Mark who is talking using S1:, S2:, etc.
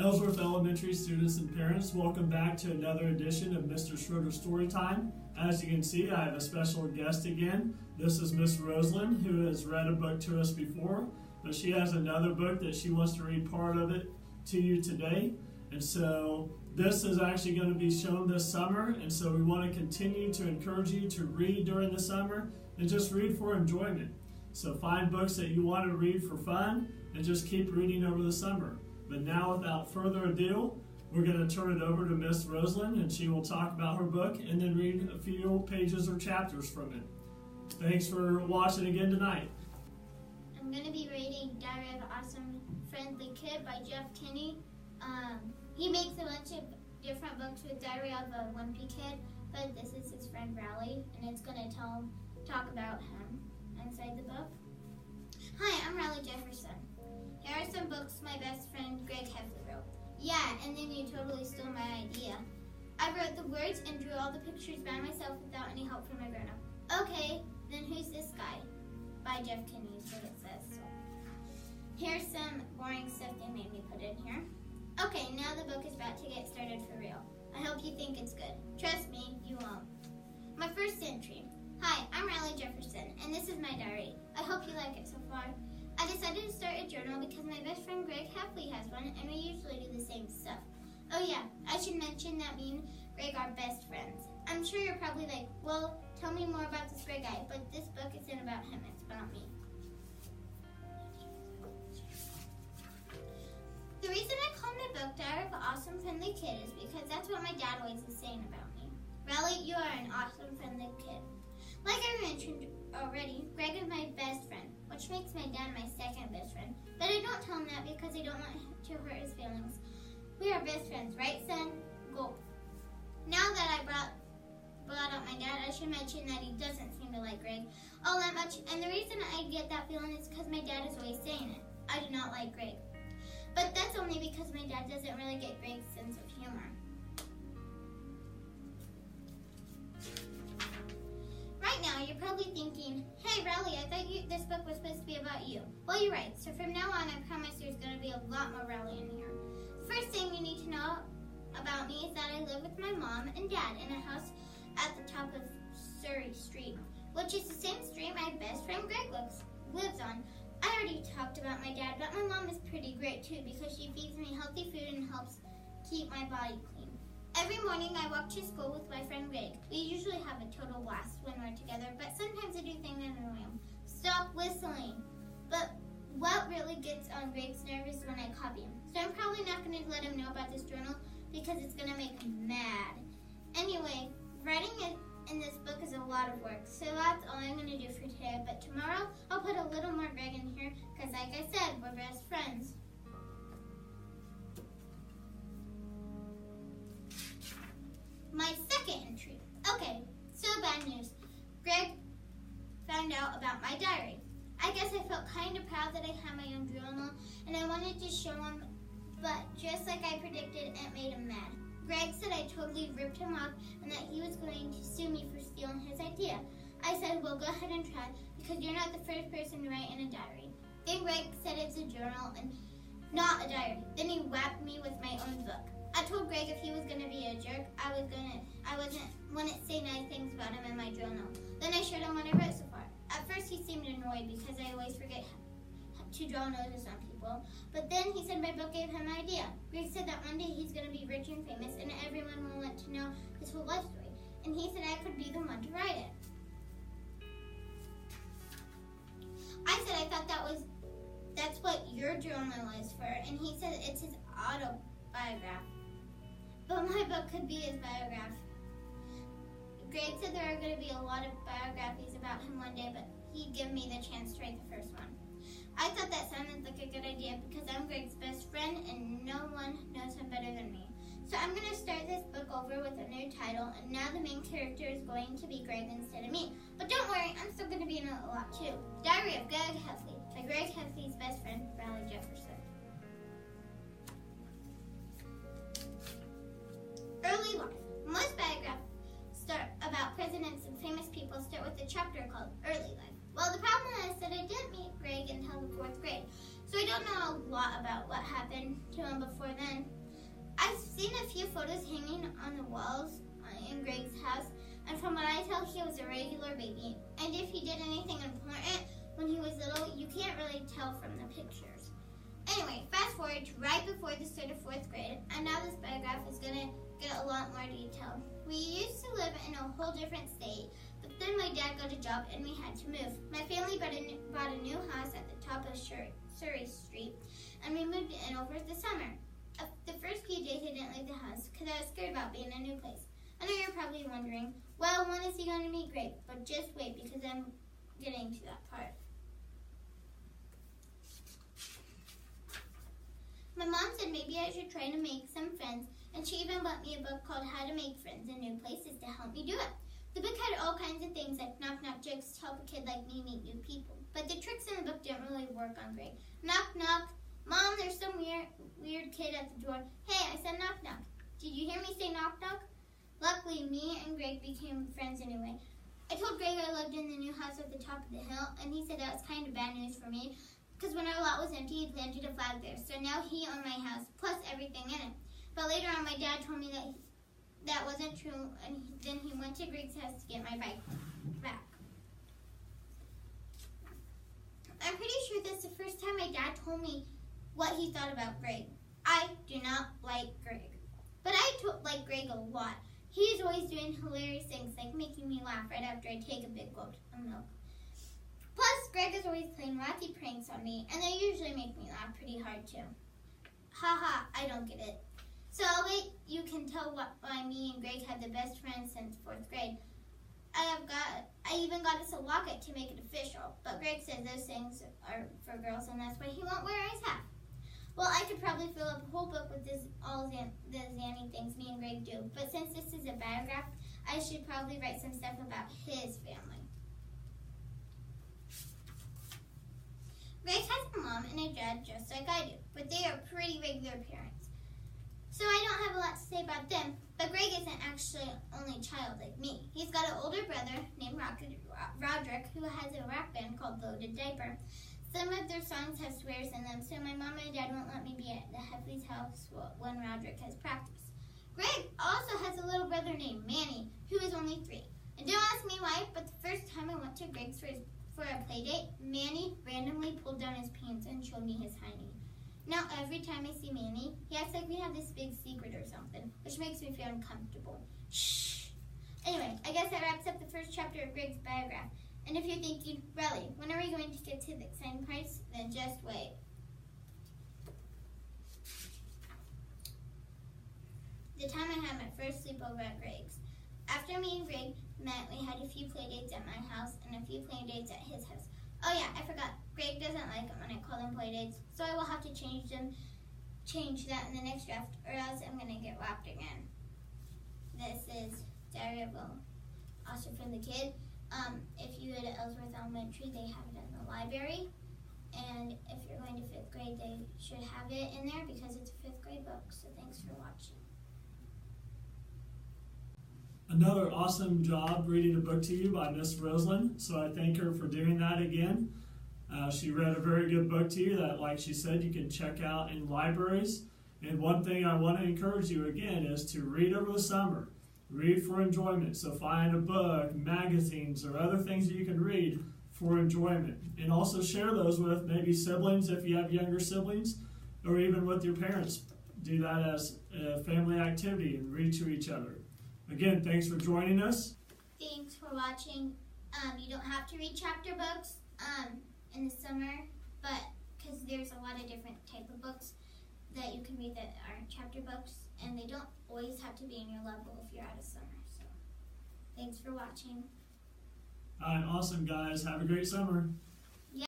S1: Ellsworth Elementary students and parents, welcome back to another edition of Mr. Schroeder's Storytime. As you can see, I have a special guest again. This is Miss Rosalind, who has read a book to us before, but she has another book that she wants to read part of it to you today. And so this is actually going to be shown this summer, and so we want to continue to encourage you to read during the summer and just read for enjoyment. So find books that you want to read for fun and just keep reading over the summer. But now, without further ado, we're going to turn it over to Miss Rosalind, and she will talk about her book and then read a few pages or chapters from it. Thanks for watching again tonight.
S2: I'm going to be reading Diary of an Awesome Friendly Kid by Jeff Kinney. He makes a bunch of different books with Diary of a Wimpy Kid, but this is his friend Riley, and it's going to talk about him inside the book. Hi, I'm Riley Jefferson. Here are some books my best friend Greg Heffley wrote. Yeah, and then you totally stole my idea. I wrote the words and drew all the pictures by myself without any help from my grown-up. Okay, then who's this guy? By Jeff Kinney is what it says. So. Here's some boring stuff they made me put in here. Okay, now the book is about to get started for real. I hope you think it's good. Trust me, you won't. My first entry. Hi, I'm Riley Jefferson, and this is my diary. I hope you like it so far. I decided to start a journal because my best friend Greg Heffley has one, and we usually do the same stuff. Oh yeah, I should mention that me and Greg are best friends. I'm sure you're probably like, well, tell me more about this Greg guy, but this book isn't about him, it's about me. The reason I call my book Diary of an Awesome Friendly Kid is because that's what my dad always is saying about me. Riley, you are an awesome friendly kid. Like I mentioned already, Greg is my best friend, which makes my dad my second best friend. But I don't tell him that because I don't want him to hurt his feelings. We are best friends, right, son? Go. Now that I brought up my dad, I should mention that he doesn't seem to like Greg all that much. And the reason I get that feeling is because my dad is always saying it. I do not like Greg. But that's only because my dad doesn't really get Greg's sense of humor. Right now, you're probably thinking, hey, Riley, I thought this book was supposed to be about you. Well, you're right. So from now on, I promise there's going to be a lot more Riley in here. The first thing you need to know about me is that I live with my mom and dad in a house at the top of Surrey Street, which is the same street my best friend Greg lives on. I already talked about my dad, but my mom is pretty great too because she feeds me healthy food and helps keep my body clean. Every morning I walk to school with my friend Greg. We usually have a total blast when we're together, but sometimes I do things that annoy him. Stop whistling! But what really gets on Greg's nerves is when I copy him. So I'm probably not going to let him know about this journal because it's going to make him mad. Anyway, writing it in this book is a lot of work, so that's all I'm going to do for today. But tomorrow I'll put a little more Greg in here because like I said, we're best friends. My second entry. Okay, so bad news. Greg found out about my diary. I guess I felt kind of proud that I had my own journal and I wanted to show him, but just like I predicted, it made him mad. Greg said I totally ripped him off and that he was going to sue me for stealing his idea. I said, well, go ahead and try because you're not the first person to write in a diary. Then Greg said it's a journal and not a diary. Then he whacked me with my own book. I told Greg if he was going to be a jerk, I wouldn't say nice things about him in my journal. Then I showed him what I wrote so far. At first he seemed annoyed because I always forget to draw noses on people. But then he said my book gave him an idea. Greg said that one day he's going to be rich and famous and everyone will want to know his whole life story. And he said I could be the one to write it. I said I thought that's what your journal is for. And he said it's his autobiography. But my book could be his biography. Greg said there are going to be a lot of biographies about him one day, but he'd give me the chance to write the first one. I thought that sounded like a good idea because I'm Greg's best friend and no one knows him better than me. So I'm going to start this book over with a new title, and now the main character is going to be Greg instead of me. But don't worry, I'm still going to be in it a lot too. Diary of Greg Heffley by Greg Heffley's best friend, Riley Jefferson. Early life. Most biographies about presidents and famous people start with a chapter called Early Life. Well, the problem is that I didn't meet Greg until the 4th grade, so I don't know a lot about what happened to him before then. I've seen a few photos hanging on the walls in Greg's house, and from what I tell, he was a regular baby. And if he did anything important when he was little, you can't really tell from the pictures. Anyway, fast forward to right before the start of 4th grade, and now this biograph is going to get a lot more detail. We used to live in a whole different state, but then my dad got a job and we had to move. My family bought a new house at the top of Surrey Street, and we moved in over the summer. The first few days I didn't leave the house because I was scared about being in a new place. I know you're probably wondering, well, when is he going to meet Greg? But just wait, because I'm getting to that part. My mom said maybe I should try to make some friends, and she even bought me a book called How to Make Friends in New Places to help me do it. The book had all kinds of things like knock-knock jokes to help a kid like me meet new people. But the tricks in the book didn't really work on Greg. Knock-knock. Mom, there's some weird kid at the door. Hey, I said knock-knock. Did you hear me say knock-knock? Luckily, me and Greg became friends anyway. I told Greg I lived in the new house at the top of the hill, and he said that was kind of bad news for me, because when our lot was empty, he planted a flag there. So now he owned my house, plus everything in it. But later on, my dad told me that wasn't true, and then he went to Greg's house to get my bike back. I'm pretty sure that's the first time my dad told me what he thought about Greg. I do not like Greg. But I like Greg a lot. He's always doing hilarious things like making me laugh right after I take a big gulp of milk. Plus, Greg is always playing wacky pranks on me, and they usually make me laugh pretty hard too. Haha, I don't get it. So I'll wait. You can tell why me and Greg had the best friends since 4th grade. I even got us a locket to make it official, but Greg says those things are for girls, and that's why he won't wear his hat. Well, I could probably fill up a whole book with all the zany things me and Greg do, but since this is a biograph, I should probably write some stuff about his family. Greg has a mom and a dad just like I do, but they are pretty regular parents. So I don't have a lot to say about them, but Greg isn't actually only child like me. He's got an older brother named Roderick who has a rap band called Loaded Diaper. Some of their songs have swears in them, so my mom and dad won't let me be at the Heffley's house when Roderick has practice. Greg also has a little brother named Manny, who is only 3. And don't ask me why, but the first time I went to Greg's for a play date, Manny randomly pulled down his pants and showed me his hiney. Now every time I see Manny, he acts like we have this big secret or something, which makes me feel uncomfortable. Shh! Anyway, I guess that wraps up the first chapter of Greg's biograph. And if you're thinking, really, when are we going to get to the exciting parts? Then just wait. The time I had my first sleepover at Greg's. After me and Greg met, we had a few play dates at my house and a few play dates at his house. Oh yeah, I forgot. Greg doesn't like it when I call them play dates, so I will have to change that in the next draft, or else I'm gonna get whacked again. This is Diary of an Awesome Friendly Kid. If you go to Ellsworth Elementary, they have it in the library. And if you're going to 5th grade, they should have it in there because it's a 5th grade book. So thanks for watching.
S1: Another awesome job reading a book to you by Miss Roslyn. So I thank her for doing that again. She read a very good book to you that, like she said, you can check out in libraries. And one thing I want to encourage you again is to read over the summer. Read for enjoyment. So find a book, magazines, or other things that you can read for enjoyment. And also share those with maybe siblings if you have younger siblings, or even with your parents. Do that as a family activity and read to each other. Again, thanks for joining us.
S2: Thanks for watching. You don't have to read chapter books in the summer, but because there's a lot of different type of books that you can read that aren't chapter books, and they don't always have to be in your level if you're out of summer. So, thanks for watching.
S1: All right, awesome, guys. Have a great summer.